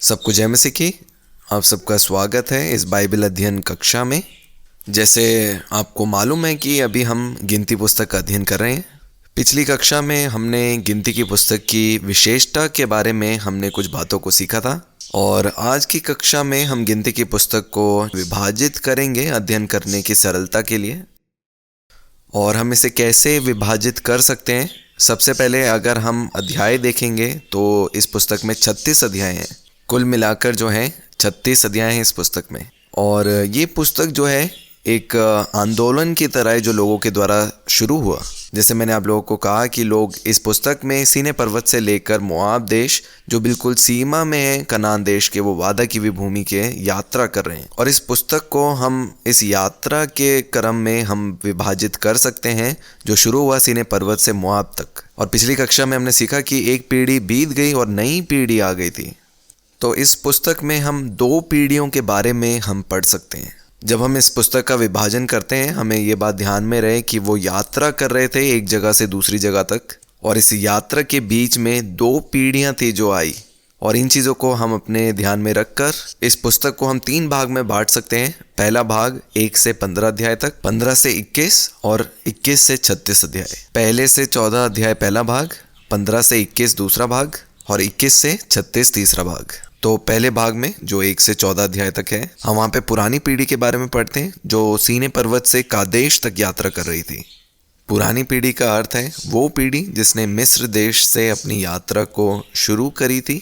सबको जय मसीह की। आप सबका स्वागत है इस बाइबल अध्ययन कक्षा में। जैसे आपको मालूम है कि अभी हम गिनती पुस्तक का अध्ययन कर रहे हैं। पिछली कक्षा में हमने गिनती की पुस्तक की विशेषता के बारे में हमने कुछ बातों को सीखा था, और आज की कक्षा में हम गिनती की पुस्तक को विभाजित करेंगे अध्ययन करने की सरलता के लिए। और हम इसे कैसे विभाजित कर सकते हैं, सबसे पहले अगर हम अध्याय देखेंगे तो इस पुस्तक में 36 अध्याय हैं। कुल मिलाकर जो है 36 अध्याय हैं इस पुस्तक में। और ये पुस्तक जो है एक आंदोलन की तरह है जो लोगों के द्वारा शुरू हुआ। जैसे मैंने आप लोगों को कहा कि लोग इस पुस्तक में सीनै पर्वत से लेकर मोआब देश, जो बिल्कुल सीमा में है कनान देश के, वो वादा की हुई भूमि के यात्रा कर रहे हैं। और इस पुस्तक को हम इस यात्रा के क्रम में हम विभाजित कर सकते हैं, जो शुरू हुआ सीनै पर्वत से मोआब तक। और पिछली कक्षा में हमने सीखा कि एक पीढ़ी बीत गई और नई पीढ़ी आ गई थी। तो इस पुस्तक में हम 2 पीढ़ियों के बारे में हम पढ़ सकते हैं। जब हम इस पुस्तक का विभाजन करते हैं, हमें ये बात ध्यान में रहे कि वो यात्रा कर रहे थे एक जगह से दूसरी जगह तक, और इस यात्रा के बीच में 2 पीढ़ियां थी जो आई। और इन चीज़ों को हम अपने ध्यान में रखकर इस पुस्तक को हम 3 भाग में बांट सकते हैं। पहला भाग 1 से 15 अध्याय तक, 15 से 21 और 21 से 36 अध्याय। पहले से 14 अध्याय पहला भाग, 15 से 21 दूसरा भाग, और 21 से 36 तीसरा भाग। तो पहले भाग में जो 1 से 14 अध्याय तक है, हम वहाँ पे पुरानी पीढ़ी के बारे में पढ़ते हैं जो सीनै पर्वत से कादेश तक यात्रा कर रही थी। पुरानी पीढ़ी का अर्थ है वो पीढ़ी जिसने मिस्र देश से अपनी यात्रा को शुरू करी थी।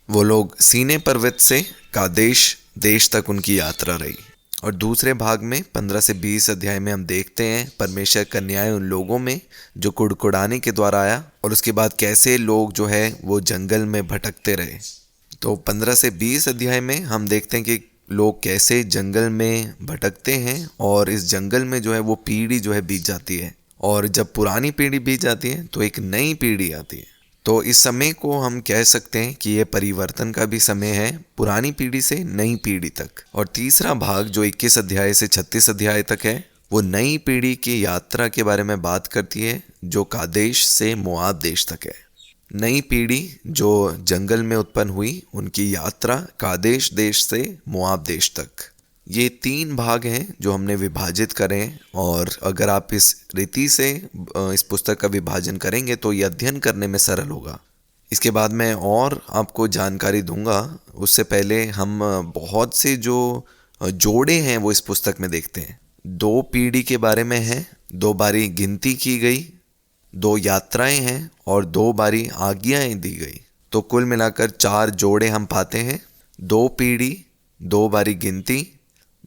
वो लोग सीनै पर्वत से कादेश देश तक उनकी यात्रा रही। और दूसरे भाग में 15 से 20 अध्याय में हम देखते हैं परमेश्वर का न्याय उन लोगों में जो कुड़कुड़ाने के द्वारा आया, और उसके बाद कैसे लोग जो है वो जंगल में भटकते रहे। तो 15 से 20 अध्याय में हम देखते हैं कि लोग कैसे जंगल में भटकते हैं, और इस जंगल में जो है वो पीढ़ी जो है बीत जाती है। और जब पुरानी पीढ़ी बीत जाती है तो एक नई पीढ़ी आती है। तो इस समय को हम कह सकते हैं कि ये परिवर्तन का भी समय है, पुरानी पीढ़ी से नई पीढ़ी तक। और तीसरा भाग जो 21 अध्याय से 36 अध्याय तक है, वो नई पीढ़ी की यात्रा के बारे में बात करती है जो कादेश से मोआब देश तक है। नई पीढ़ी जो जंगल में उत्पन्न हुई, उनकी यात्रा कादेश देश से मोआब देश तक। ये 3 भाग हैं जो हमने विभाजित करें। और अगर आप इस रीति से इस पुस्तक का विभाजन करेंगे तो ये अध्ययन करने में सरल होगा। इसके बाद मैं और आपको जानकारी दूंगा। उससे पहले हम बहुत से जो जोड़े हैं वो इस पुस्तक में देखते हैं। 2 पीढ़ी के बारे में है, 2 बारी गिनती की गई, 2 यात्राएं हैं और 2 बारी आज्ञाएं दी गई। तो कुल मिलाकर 4 जोड़े हम पाते हैं। 2 पीढ़ी, 2 बारी गिनती,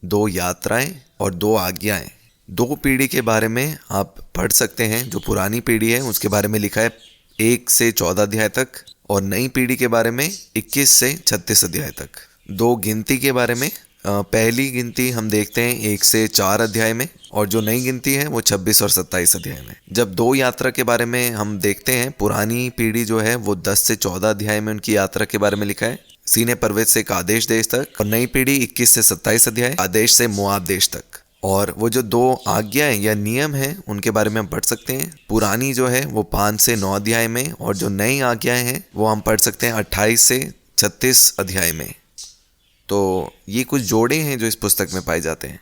2 यात्राएं और 2 आज्ञाएं। 2 पीढ़ी के बारे में आप पढ़ सकते हैं। जो पुरानी पीढ़ी है उसके बारे में लिखा है 1 से 14 अध्याय तक, और नई पीढ़ी के बारे में 21 से 36 अध्याय तक। 2 गिनती के बारे में पहली गिनती हम देखते हैं 1 से 4 अध्याय में, और जो नई गिनती है वो 26 और 27 अध्याय में। जब 2 यात्रा के बारे में हम देखते हैं, पुरानी पीढ़ी जो है वो 10 से 14 अध्याय में उनकी यात्रा के बारे में लिखा है, सीनै पर्वत से कादेश देश तक। और नई पीढ़ी 21 से 27 अध्याय, कादेश से मोआब देश तक। और वो जो 2 आज्ञाएं या नियम हैं उनके बारे में हम पढ़ सकते हैं। पुरानी जो है वो 5 से 9 अध्याय में, और जो नई आज्ञाएं हैं वो हम पढ़ सकते हैं 28 से 36 अध्याय में। तो ये कुछ जोड़े हैं जो इस पुस्तक में पाए जाते हैं।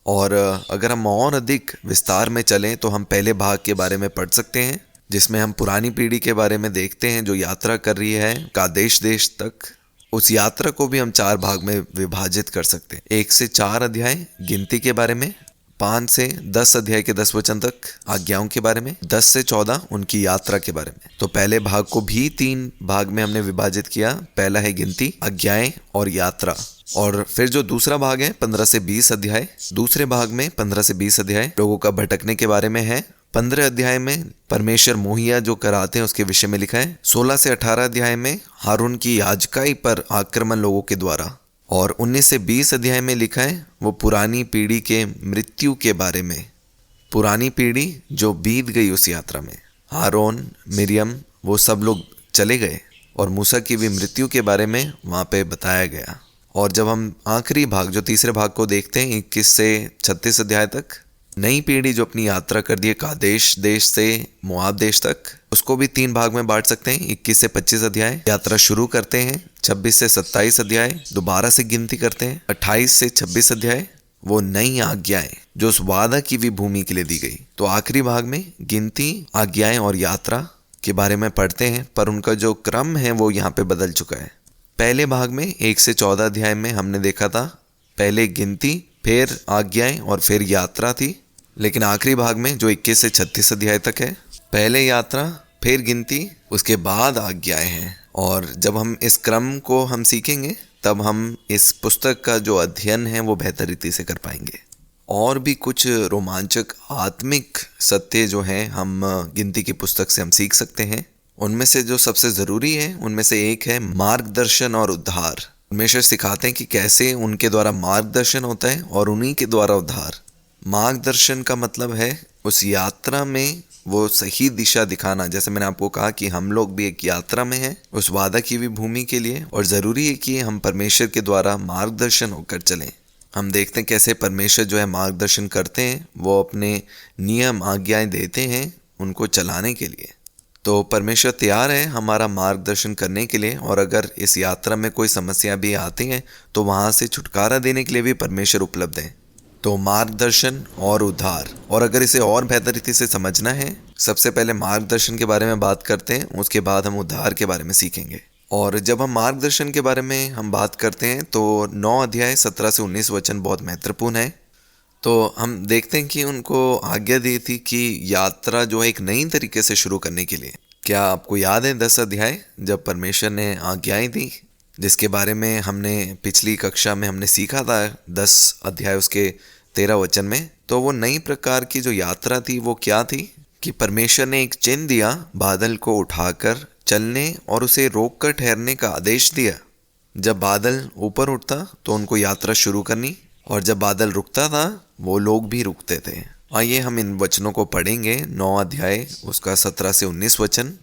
और अगर हम और अधिक विस्तार में चलें तो हम पहले भाग के बारे में पढ़ सकते हैं, जिसमें हम पुरानी पीढ़ी के बारे में देखते हैं जो यात्रा कर रही है कादेश देश तक। उस यात्रा को भी हम 4 भाग में विभाजित कर सकते हैं। 1 से 4 अध्याय गिनती के बारे में, 5 से 10 अध्याय के 10 वचन तक आज्ञाओं के बारे में, 10 से 14 उनकी यात्रा के बारे में। तो पहले भाग को भी 3 भाग में हमने विभाजित किया। पहला है गिनती, आज्ञाएं और यात्रा। और फिर जो दूसरा भाग है 15 से 20 अध्याय, दूसरे भाग में 15 से 20 अध्याय लोगों का भटकने के बारे में है। 15 अध्याय में परमेश्वर मुहैया जो कराते हैं उसके विषय में लिखा है। 16 से 18 अध्याय में हारून की याजकाई पर आक्रमण लोगों के द्वारा। और 19 से 20 अध्याय में लिखा है वो पुरानी पीढ़ी के मृत्यु के बारे में। पुरानी पीढ़ी जो बीत गई उस यात्रा में, हारून, मिरियम, वो सब लोग चले गए, और मूसा की भी मृत्यु के बारे में वहाँ पे बताया गया। और जब हम आखिरी भाग जो तीसरे भाग को देखते हैं 21 से 36 अध्याय तक, नई पीढ़ी जो अपनी यात्रा कर दी है कादेश देश से मोआब देश तक, उसको भी 3 भाग में बांट सकते हैं। 21 से 25 अध्याय यात्रा शुरू करते हैं, 26 से 27 अध्याय दोबारा से गिनती करते हैं, 28 से 26 अध्याय वो नई आज्ञाएं जो उस वादा की हुई भूमि के लिए दी गई। तो आखिरी भाग में गिनती, आज्ञाएं और यात्रा के बारे में पढ़ते हैं, पर उनका जो क्रम है वो यहाँ पे बदल चुका है। पहले भाग में 1 से 14 अध्याय में हमने देखा था पहले गिनती, फिर आज्ञाएं और फिर यात्रा थी। लेकिन आखिरी भाग में जो 21 से 36 अध्याय तक है, पहले यात्रा, फिर गिनती, उसके बाद आज्ञाएं हैं। और जब हम इस क्रम को हम सीखेंगे तब हम इस पुस्तक का जो अध्ययन है वो बेहतर रीति से कर पाएंगे। और भी कुछ रोमांचक आत्मिक सत्य जो हैं हम गिनती की पुस्तक से हम सीख सकते हैं। उनमें से जो सबसे ज़रूरी है उनमें से एक है मार्गदर्शन और उद्धार। परमेश्वर सिखाते हैं कि कैसे उनके द्वारा मार्गदर्शन होता है और उन्हीं के द्वारा उद्धार। मार्गदर्शन का मतलब है उस यात्रा में वो सही दिशा दिखाना। जैसे मैंने आपको कहा कि हम लोग भी एक यात्रा में हैं उस वादा की हुई भूमि के लिए, और ज़रूरी है कि हम परमेश्वर के द्वारा मार्गदर्शन होकर चलें। हम देखते हैं कैसे परमेश्वर जो है मार्गदर्शन करते हैं, वो अपने नियम आज्ञाएं देते हैं उनको चलाने के लिए। तो परमेश्वर तैयार है हमारा मार्गदर्शन करने के लिए, और अगर इस यात्रा में कोई समस्या भी आती है तो वहाँ से छुटकारा देने के लिए भी परमेश्वर उपलब्ध है। तो मार्गदर्शन और उद्धार, और अगर इसे और बेहतर रीति से समझना है, सबसे पहले मार्गदर्शन के बारे में बात करते हैं, उसके बाद हम उद्धार के बारे में सीखेंगे। और जब हम मार्गदर्शन के बारे में हम बात करते हैं तो 9 अध्याय 17 से 19 वचन बहुत महत्वपूर्ण है। तो हम देखते हैं कि उनको आज्ञा दी थी कि यात्रा जो है एक नई तरीके से शुरू करने के लिए। क्या आपको याद है 10 अध्याय जब परमेश्वर ने आज्ञाएं दी, जिसके बारे में हमने पिछली कक्षा में हमने सीखा था 10 अध्याय उसके 13 वचन में। तो वो नई प्रकार की जो यात्रा थी वो क्या थी कि परमेश्वर ने एक चिन्ह दिया, बादल को उठाकर चलने और उसे रोककर ठहरने का आदेश दिया। जब बादल ऊपर उठता तो उनको यात्रा शुरू करनी, और जब बादल रुकता था वो लोग भी रुकते थे। आइए हम इन वचनों को पढ़ेंगे। 9 अध्याय उसका 17 से 19 वचन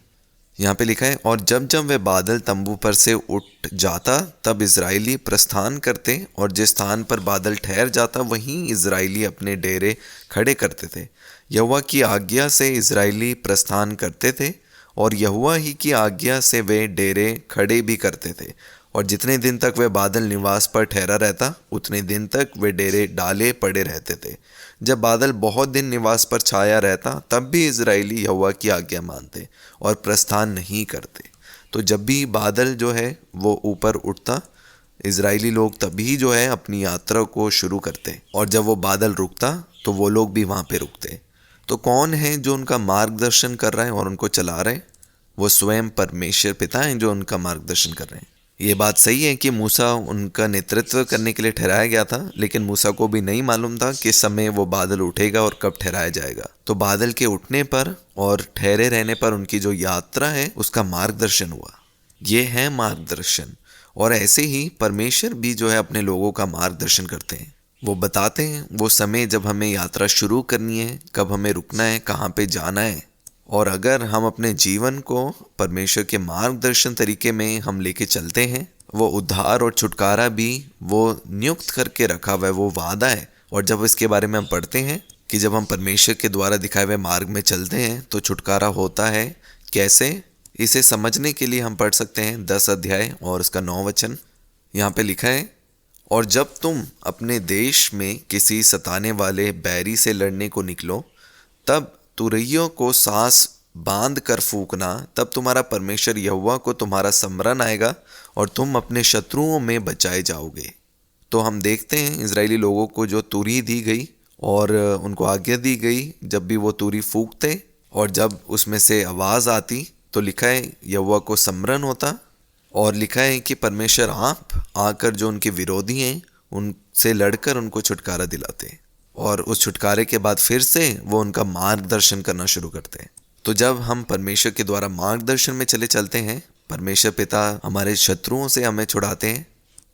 यहाँ पे लिखा है, और जब जब वह बादल तंबू पर से उठ जाता तब इजराइली प्रस्थान करते, और जिस स्थान पर बादल ठहर जाता वहीं इजराइली अपने डेरे खड़े करते थे। यहोवा की आज्ञा से इजराइली प्रस्थान करते थे और यहोवा ही की आज्ञा से वे डेरे खड़े भी करते थे। और जितने दिन तक वह बादल निवास पर ठहरा रहता उतने दिन तक वे डेरे डाले पड़े रहते थे। जब बादल बहुत दिन निवास पर छाया रहता तब भी इजराइली यहोवा की आज्ञा मानते और प्रस्थान नहीं करते। तो जब भी बादल जो है वो ऊपर उठता, इजराइली लोग तभी जो है अपनी यात्रा को शुरू करते, और जब वो बादल रुकता तो वो लोग भी वहाँ पे रुकते। तो कौन है जो उनका मार्गदर्शन कर रहा है और उनको चला रहे हैं? वो स्वयं परमेश्वर पिता हैं जो उनका मार्गदर्शन कर रहे हैं। ये बात सही है कि मूसा उनका नेतृत्व करने के लिए ठहराया गया था, लेकिन मूसा को भी नहीं मालूम था किस समय वो बादल उठेगा और कब ठहराया जाएगा। तो बादल के उठने पर और ठहरे रहने पर उनकी जो यात्रा है उसका मार्गदर्शन हुआ। ये है मार्गदर्शन। और ऐसे ही परमेश्वर भी जो है अपने लोगों का मार्गदर्शन करते हैं। वो बताते हैं वो समय जब हमें यात्रा शुरू करनी है, कब हमें रुकना है, कहाँ पे जाना है। और अगर हम अपने जीवन को परमेश्वर के मार्गदर्शन तरीके में हम लेके चलते हैं, वो उद्धार और छुटकारा भी वो नियुक्त करके रखा हुआ है, वो वादा है। और जब इसके बारे में हम पढ़ते हैं कि जब हम परमेश्वर के द्वारा दिखाए हुए मार्ग में चलते हैं तो छुटकारा होता है कैसे, इसे समझने के लिए हम पढ़ सकते हैं 10 अध्याय और उसका 9 वचन। यहाँ पे लिखा है, और जब तुम अपने देश में किसी सताने वाले बैरी से लड़ने को निकलो तब तुरैयों को सांस बांध कर फूंकना, तब तुम्हारा परमेश्वर यहोवा को तुम्हारा समरण आएगा और तुम अपने शत्रुओं में बचाए जाओगे। तो हम देखते हैं इजरायली लोगों को जो तुरी दी गई और उनको आज्ञा दी गई, जब भी वो तुरी फूंकते और जब उसमें से आवाज़ आती तो लिखा है यहोवा को समरण होता। और लिखा है कि परमेश्वर आप आकर जो उनके विरोधी हैं उनसे लड़कर उनको छुटकारा दिलाते, और उस छुटकारे के बाद फिर से वो उनका मार्गदर्शन करना शुरू करते हैं। तो जब हम परमेश्वर के द्वारा मार्गदर्शन में चलते हैं, परमेश्वर पिता हमारे शत्रुओं से हमें छुड़ाते हैं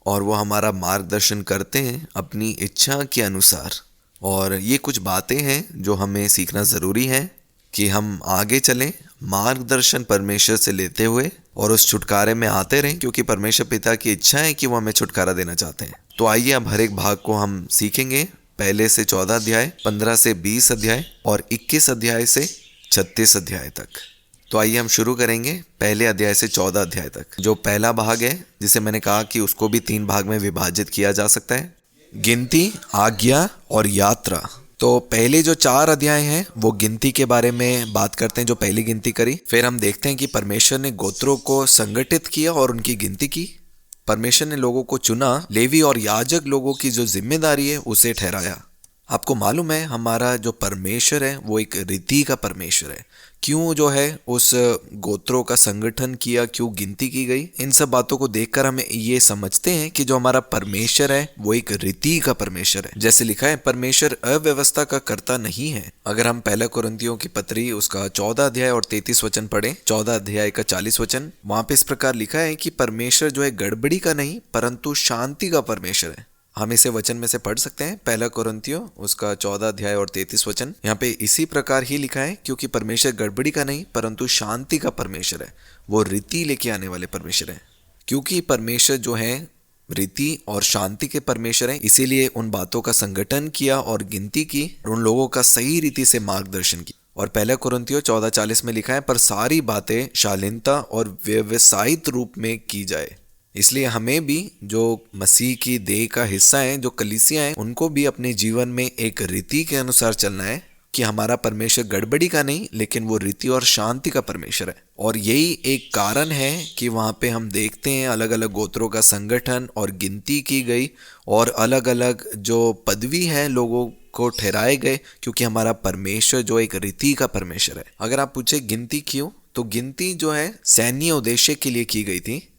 और वो हमारा मार्गदर्शन करते हैं अपनी इच्छा के अनुसार। और ये कुछ बातें हैं जो हमें सीखना ज़रूरी है कि हम आगे चलें मार्गदर्शन परमेश्वर से लेते हुए और उस छुटकारे में आते रहें, क्योंकि परमेश्वर पिता की इच्छा है कि वो हमें छुटकारा देना चाहते हैं। तो आइए अब हर एक भाग को हम सीखेंगे पहले से 14 अध्याय, 15 से 20 अध्याय और 21 अध्याय से 36 अध्याय तक। तो आइए हम शुरू करेंगे पहले अध्याय से 14 अध्याय तक। जो पहला भाग है, जिसे मैंने कहा कि उसको भी 3 भाग में विभाजित किया जा सकता है, गिनती, आज्ञा और यात्रा। तो पहले जो 4 अध्याय हैं वो गिनती के बारे में बात करते हैं, जो पहली गिनती करी। फिर हम देखते हैं कि परमेश्वर ने गोत्रों को संगठित किया और उनकी गिनती की। परमेश्वर ने लोगों को चुना, लेवी और याजक लोगों की जो जिम्मेदारी है उसे ठहराया। आपको मालूम है, हमारा जो परमेश्वर है वो एक रीति का परमेश्वर है। क्यों जो है उस गोत्रों का संगठन किया, क्यों गिनती की गई, इन सब बातों को देखकर हम ये समझते हैं कि जो हमारा परमेश्वर है वो एक रीति का परमेश्वर है। जैसे लिखा है, परमेश्वर अव्यवस्था का कर्ता नहीं है। अगर हम पहला कुरिन्थियों की पत्री उसका 14 अध्याय और 33 वचन पढ़े, 14 अध्याय का 40 वचन, वहां पे इस प्रकार लिखा है कि परमेश्वर जो है गड़बड़ी का नहीं परंतु शांति का परमेश्वर है। हम इसे वचन में से पढ़ सकते हैं, पहला कुरिन्थियों उसका 14 अध्याय और 33 वचन। यहाँ पे इसी प्रकार ही लिखा है, क्योंकि परमेश्वर गड़बड़ी का नहीं परंतु शांति का परमेश्वर है। वो रीति लेके आने वाले परमेश्वर है। क्योंकि परमेश्वर जो है रीति और शांति के परमेश्वर है, इसीलिए उन बातों का संगठन किया और गिनती की और उन लोगों का सही रीति से मार्गदर्शन किया। और पहला कुरिन्थियों 14:40 में लिखा है, पर सारी बातें शालीनता और व्यवसायित रूप में की जाए। इसलिए हमें भी जो मसीह की देह का हिस्सा है, जो कलीसिया है, उनको भी अपने जीवन में एक रीति के अनुसार चलना है कि हमारा परमेश्वर गड़बड़ी का नहीं लेकिन वो रीति और शांति का परमेश्वर है। और यही एक कारण है कि वहाँ पे हम देखते हैं अलग अलग गोत्रों का संगठन और गिनती की गई और अलग अलग जो पदवी है लोगों को ठहराए गए, क्योंकि हमारा परमेश्वर जो एक रीति का परमेश्वर है। अगर आप पूछे गिनती क्यों, तो गिनती जो है सैन्य उद्देश्य के लिए की गई थी।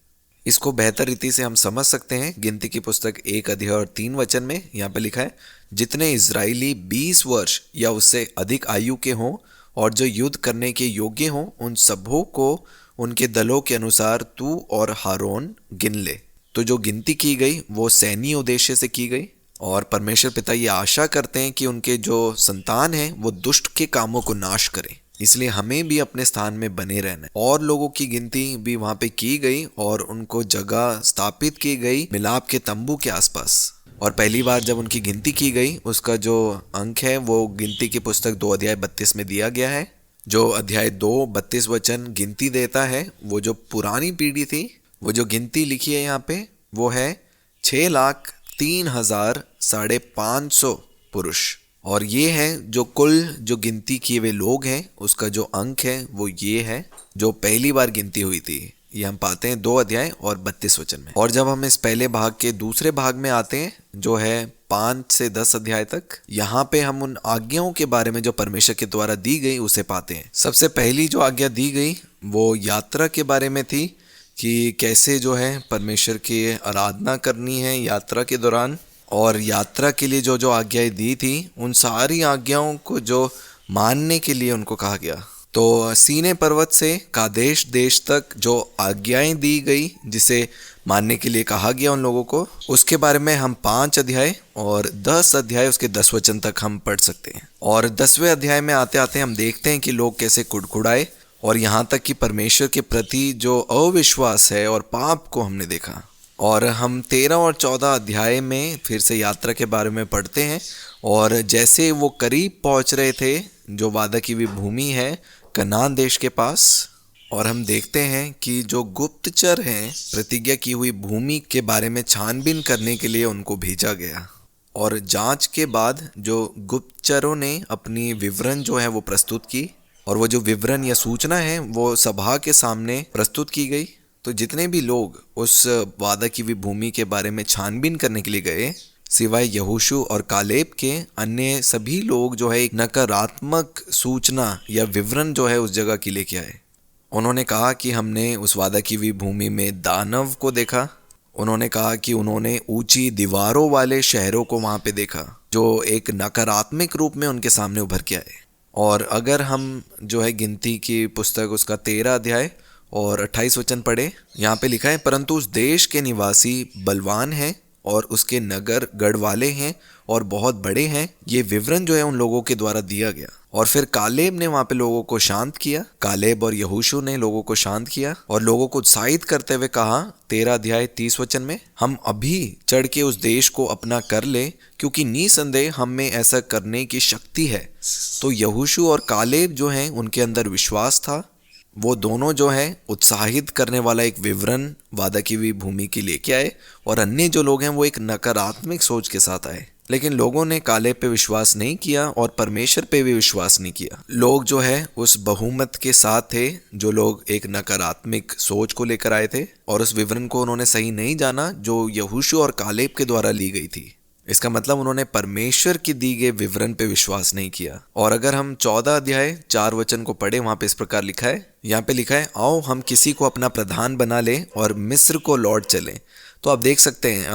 इसको बेहतर रीति से हम समझ सकते हैं गिनती की पुस्तक 1 अध्याय और 3 वचन में। यहाँ पे लिखा है, जितने इजरायली 20 वर्ष या उससे अधिक आयु के हों और जो युद्ध करने के योग्य हों, उन सबों को उनके दलों के अनुसार तू और हारून गिन ले। तो जो गिनती की गई वो सैन्य उद्देश्य से की गई और परमेश्वर पिता ये आशा करते हैं कि उनके जो संतान हैं वो दुष्ट के कामों को नाश करें। इसलिए हमें भी अपने स्थान में बने रहना है। और लोगों की गिनती भी वहां पे की गई और उनको जगह स्थापित की गई मिलाप के तंबू के आसपास। और पहली बार जब उनकी गिनती की गई, उसका जो अंक है वो गिनती की पुस्तक 2 अध्याय 32 में दिया गया है। जो अध्याय 2 32 वचन गिनती देता है, वो जो पुरानी पीढ़ी थी, वो जो गिनती लिखी है यहाँ पे वो है 6,03,550 पुरुष। और ये है जो कुल जो गिनती किए हुए लोग हैं, उसका जो अंक है वो ये है जो पहली बार गिनती हुई थी। ये हम पाते हैं 2 अध्याय और 32 वचन में। और जब हम इस पहले भाग के दूसरे भाग में आते हैं जो है 5 से 10 अध्याय तक, यहाँ पे हम उन आज्ञाओं के बारे में जो परमेश्वर के द्वारा दी गई उसे पाते हैं। सबसे पहली जो आज्ञा दी गई वो यात्रा के बारे में थी कि कैसे जो है परमेश्वर की आराधना करनी है यात्रा के दौरान। और यात्रा के लिए जो जो आज्ञाएं दी थी, उन सारी आज्ञाओं को जो मानने के लिए उनको कहा गया। तो सीने पर्वत से कादेश देश तक जो आज्ञाएं दी गई, जिसे मानने के लिए कहा गया उन लोगों को, उसके बारे में हम 5 अध्याय और 10 अध्याय उसके 10 वचन तक हम पढ़ सकते हैं। और 10वें अध्याय में आते आते हम देखते हैं कि लोग कैसे कुड़कुड़ाए और यहाँ तक कि परमेश्वर के प्रति जो अविश्वास है और पाप को हमने देखा। और हम 13 और 14 अध्याय में फिर से यात्रा के बारे में पढ़ते हैं। और जैसे वो करीब पहुंच रहे थे जो वादा की हुई भूमि है कनान देश के पास, और हम देखते हैं कि जो गुप्तचर हैं प्रतिज्ञा की हुई भूमि के बारे में छानबीन करने के लिए उनको भेजा गया। और जांच के बाद जो गुप्तचरों ने अपनी विवरण जो है वो प्रस्तुत की, और वो जो विवरण या सूचना है वो सभा के सामने प्रस्तुत की गई। तो जितने भी लोग उस वादा की हुई भूमि के बारे में छानबीन करने के लिए गए, सिवाय यहोशू और कालेब के, अन्य सभी लोग जो है एक नकारात्मक सूचना या विवरण जो है उस जगह की लेके आए। उन्होंने कहा कि हमने उस वादा की हुई भूमि में दानव को देखा। उन्होंने कहा कि उन्होंने ऊंची दीवारों वाले शहरों को वहां पे देखा जो एक नकारात्मक रूप में उनके सामने उभर के आए। और अगर हम जो है गिनती की पुस्तक उसका 13 अध्याय और 28 वचन पढ़े, यहाँ पे लिखा है, परंतु उस देश के निवासी बलवान हैं और उसके नगर गढ़ वाले हैं और बहुत बड़े हैं, ये विवरण जो है उन लोगों के द्वारा दिया गया। और फिर कालेब ने वहां पे लोगों को शांत किया, कालेब और यहोशू ने लोगों को शांत किया और लोगों को उत्साहित करते हुए कहा 13 अध्याय 30 वचन में, हम अभी चढ़ के उस देश को अपना कर ले, क्योंकि निसंदेह हम में ऐसा करने की शक्ति है। तो यहोशू और कालेब जो हैं उनके अंदर विश्वास था। वो दोनों जो है उत्साहित करने वाला एक विवरण वादा की हुई भूमि की लेके आए और अन्य जो लोग हैं वो एक नकारात्मक सोच के साथ आए। लेकिन लोगों ने कालेब पे विश्वास नहीं किया और परमेश्वर पे भी विश्वास नहीं किया। लोग जो है उस बहुमत के साथ थे जो लोग एक नकारात्मक सोच को लेकर आए थे और उस विवरण को उन्होंने सही नहीं जाना जो यहोशू और कालेब के द्वारा ली गई थी। इसका मतलब उन्होंने परमेश्वर की दी गए विवरण पे विश्वास नहीं किया। और अगर हम 14 अध्याय 4 वचन को पढ़े, वहां पे इस प्रकार लिखा है, यहाँ पे लिखा है, आओ हम किसी को अपना प्रधान बना ले और मिस्र को लौट चलें। तो आप देख सकते हैं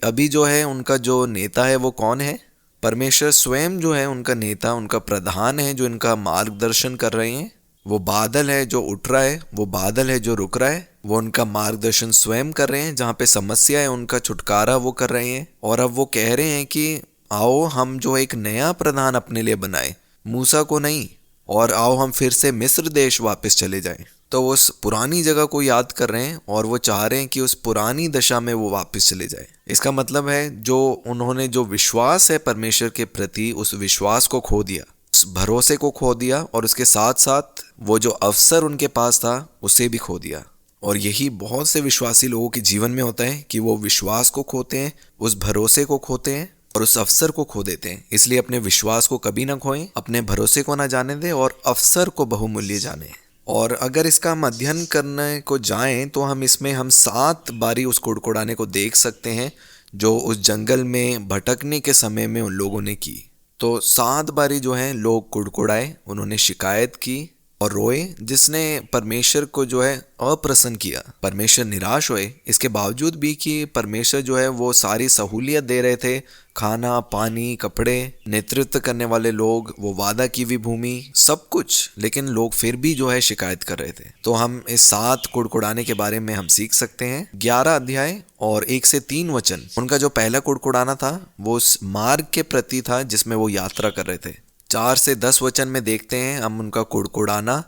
अभी जो है उनका जो नेता है वो कौन है? परमेश्वर स्वयं जो है उनका नेता, उनका प्रधान है जो इनका मार्गदर्शन कर रहे हैं। वो बादल है जो उठ रहा है, वो बादल है जो रुक रहा है, वो उनका मार्गदर्शन स्वयं कर रहे हैं। जहाँ पे समस्या है उनका छुटकारा वो कर रहे हैं। और अब वो कह रहे हैं कि आओ हम जो एक नया प्रधान अपने लिए बनाए, मूसा को नहीं, और आओ हम फिर से मिस्र देश वापस चले जाएं। तो वो उस पुरानी जगह को याद कर रहे हैं और वो चाह रहे हैं कि उस पुरानी दशा में वो वापस चले जाए। इसका मतलब है जो उन्होंने जो विश्वास है परमेश्वर के प्रति, उस विश्वास को खो दिया, उस भरोसे को खो दिया और उसके साथ साथ वो जो अवसर उनके पास था उसे भी खो दिया। और यही बहुत से विश्वासी लोगों के जीवन में होता है कि वो विश्वास को खोते हैं, उस भरोसे को खोते हैं और उस अवसर को खो देते हैं। इसलिए अपने विश्वास को कभी ना खोएं, अपने भरोसे को ना जाने दें और अवसर को बहुमूल्य जानें। और अगर इसका हम अध्ययन करने को जाएं तो हम इसमें 7 बारी उस कुड़कुड़ाने को देख सकते हैं जो उस जंगल में भटकने के समय में उन लोगों ने की। तो 7 बारी जो है लोग कुड़कुड़ाए, उन्होंने शिकायत की और रोए, जिसने परमेश्वर को जो है अप्रसन्न किया। परमेश्वर निराश हुए, इसके बावजूद भी कि परमेश्वर जो है वो सारी सहूलियत दे रहे थे, खाना, पानी, कपड़े, नेतृत्व करने वाले लोग, वो वादा की हुई भूमि, सब कुछ, लेकिन लोग फिर भी जो है शिकायत कर रहे थे। तो हम इस 7 कुड़कुड़ाने के बारे में हम सीख सकते हैं। 11 अध्याय और 1 से 3 वचन, उनका जो पहला कुड़कुड़ाना था वो उस मार्ग के प्रति था जिसमें वो यात्रा कर रहे थे। 4 से 10 वचन में देखते हैं हम उनका कुड़कुड़ाना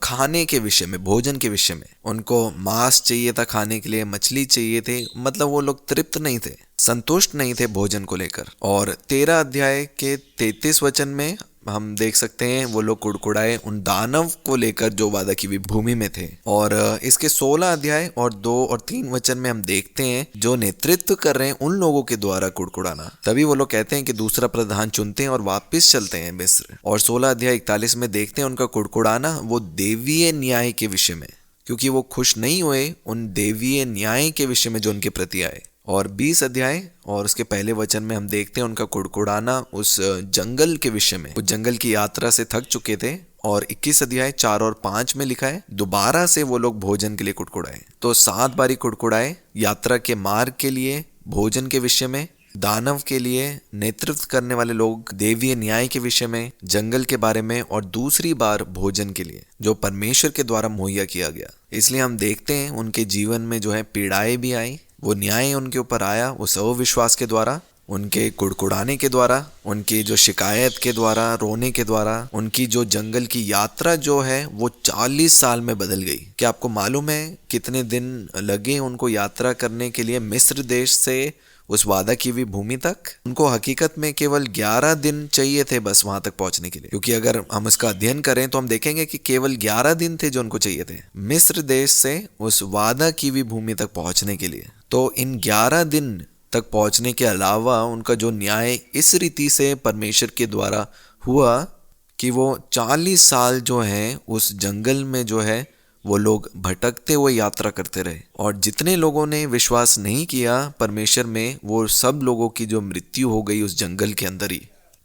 खाने के विषय में, भोजन के विषय में। उनको मांस चाहिए था खाने के लिए, मछली चाहिए थे, मतलब वो लोग तृप्त नहीं थे, संतुष्ट नहीं थे भोजन को लेकर। और 13 अध्याय के 33 वचन में हम देख सकते हैं वो लोग कुड़कुड़ाए उन दानव को लेकर जो वादा की हुई भूमि में थे। और इसके 16 अध्याय और 2 और 3 वचन में हम देखते हैं जो नेतृत्व कर रहे हैं उन लोगों के द्वारा कुड़कुड़ाना। तभी वो लोग कहते हैं कि दूसरा प्रधान चुनते हैं और वापस चलते हैं मिस्र। और 16 अध्याय 41 में देखते हैं उनका कुड़कुड़ाना वो देवीय न्याय के विषय में, क्योंकि वो खुश नहीं हुए उन देवीय न्याय के विषय में जो उनके प्रति आए। और 20 अध्याय और उसके पहले वचन में हम देखते हैं उनका कुड़कुड़ाना उस जंगल के विषय में, उस जंगल की यात्रा से थक चुके थे। और 21 अध्याय 4 और 5 में लिखा है दोबारा से वो लोग भोजन के लिए कुड़कुड़ाए। तो 7 बारी कुड़कुड़ाए, यात्रा के मार्ग के लिए, भोजन के विषय में, दानव के लिए, नेतृत्व करने वाले लोग, देवीय न्याय के विषय में, जंगल के बारे में, और दूसरी बार भोजन के लिए जो परमेश्वर के द्वारा मुहैया किया गया। इसलिए हम देखते हैं उनके जीवन में जो है पीड़ाएं भी आई, वो न्याय उनके ऊपर आया उस अविश्वास के द्वारा, उनके कुड़कुड़ाने के द्वारा, उनकी जो शिकायत के द्वारा, रोने के द्वारा। उनकी जो जंगल की यात्रा जो है वो 40 साल में बदल गई। क्या आपको मालूम है कितने दिन लगे उनको यात्रा करने के लिए मिस्र देश से उस वादा की हुई भूमि तक? उनको हकीकत में केवल 11 दिन चाहिए थे बस वहां तक पहुंचने के लिए। क्योंकि अगर हम इसका अध्ययन करें तो हम देखेंगे कि केवल 11 दिन थे जो उनको चाहिए थे मिस्र देश से उस वादा की हुई भूमि तक पहुंचने के लिए। तो इन 11 दिन तक पहुंचने के अलावा उनका जो न्याय इस रीति से परमेश्वर के द्वारा हुआ कि वो 40 साल जो है उस जंगल में जो है वो लोग भटकते हुए यात्रा करते रहे। और जितने लोगों ने विश्वास नहीं किया परमेश्वर में, वो सब लोगों की जो मृत्यु हो गई उस जंगल के अंदर ही।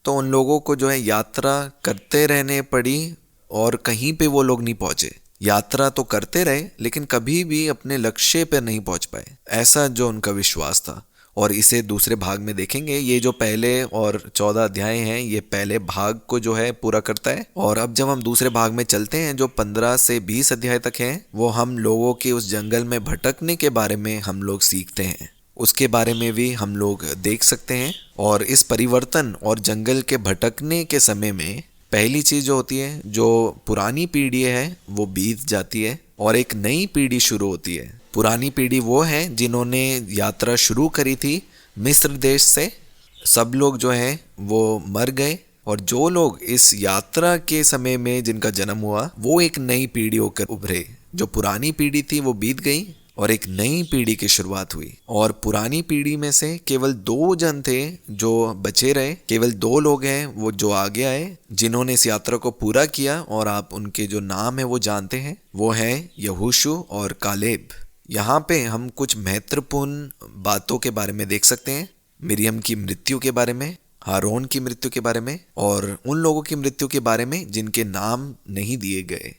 तो उन लोगों को जो है यात्रा करते रहने पड़ी और कहीं पे वो लोग नहीं पहुंचे। यात्रा तो करते रहे लेकिन कभी भी अपने लक्ष्य पर नहीं पहुंच पाए, ऐसा जो उनका विश्वास था। और इसे दूसरे भाग में देखेंगे। ये जो पहले और 14 अध्याय हैं ये पहले भाग को जो है पूरा करता है। और अब जब हम दूसरे भाग में चलते हैं जो 15 से 20 अध्याय तक हैं, वो हम लोगों के उस जंगल में भटकने के बारे में हम लोग सीखते हैं। उसके बारे में भी हम लोग देख सकते हैं। और इस परिवर्तन और जंगल के भटकने के समय में पहली चीज जो होती है, जो पुरानी पीढ़ी है वो बीत जाती है और एक नई पीढ़ी शुरू होती है। पुरानी पीढ़ी वो है जिन्होंने यात्रा शुरू करी थी मिस्र देश से। सब लोग जो हैं वो मर गए और जो लोग इस यात्रा के समय में जिनका जन्म हुआ वो एक नई पीढ़ी होकर उभरे। जो पुरानी पीढ़ी थी वो बीत गई और एक नई पीढ़ी की शुरुआत हुई। और पुरानी पीढ़ी में से केवल 2 जन थे जो बचे रहे, केवल 2 लोग हैं वो जो आगे आए जिन्होंने इस यात्रा को पूरा किया, और आप उनके जो नाम है वो जानते हैं, वो हैं यहोशू और कालेब। यहाँ पे हम कुछ महत्वपूर्ण बातों के बारे में देख सकते हैं। मिरियम की मृत्यु के बारे में, हारून की मृत्यु के बारे में, और उन लोगों की मृत्यु के बारे में जिनके नाम नहीं दिए गए।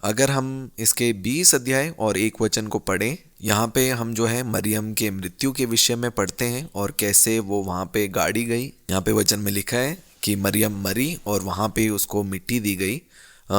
अगर हम इसके 20 अध्याय और 1 वचन को पढ़ें, यहाँ पे हम जो है मरियम के मृत्यु के विषय में पढ़ते हैं और कैसे वो वहाँ पे गाड़ी गई। यहाँ पे वचन में लिखा है कि मरियम मरी और वहाँ पे उसको मिट्टी दी गई।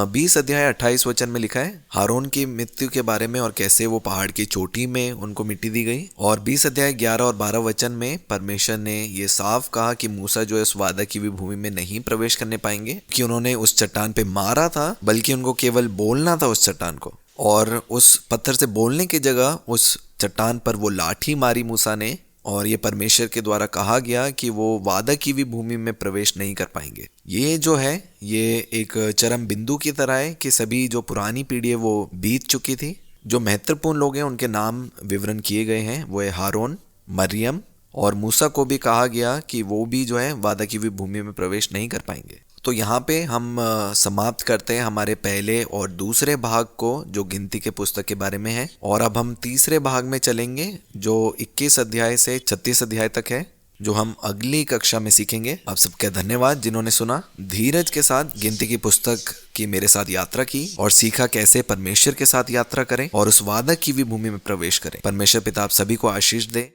20 अध्याय 28 वचन में लिखा है हारून की मृत्यु के बारे में और कैसे वो पहाड़ की चोटी में उनको मिट्टी दी गई। और 20 अध्याय 11 और 12 वचन में परमेश्वर ने ये साफ कहा कि मूसा जो है उस वादा की भी भूमि में नहीं प्रवेश करने पाएंगे, कि उन्होंने उस चट्टान पे मारा था, बल्कि उनको केवल बोलना था उस चट्टान को, और उस पत्थर से बोलने की जगह उस चट्टान पर वो लाठी मारी मूसा ने, और ये परमेश्वर के द्वारा कहा गया कि वो वादा की भी भूमि में प्रवेश नहीं कर पाएंगे। ये जो है ये एक चरम बिंदु की तरह है कि सभी जो पुरानी पीढ़ी है वो बीत चुकी थी। जो महत्वपूर्ण लोग हैं उनके नाम विवरण किए गए हैं, वो है हारून, मरियम, और मूसा को भी कहा गया कि वो भी जो है वादा की भी भूमि में प्रवेश नहीं कर पाएंगे। तो यहाँ पे हम समाप्त करते हैं हमारे पहले और दूसरे भाग को जो गिनती के पुस्तक के बारे में है, और अब हम तीसरे भाग में चलेंगे जो 21 अध्याय से 36 अध्याय तक है, जो हम अगली कक्षा में सीखेंगे। आप सबका धन्यवाद जिन्होंने सुना, धीरज के साथ गिनती की पुस्तक की मेरे साथ यात्रा की और सीखा कैसे परमेश्वर के साथ यात्रा करें और उस वादा की भी भूमि में प्रवेश करें। परमेश्वर पिता आप सभी को आशीष दे।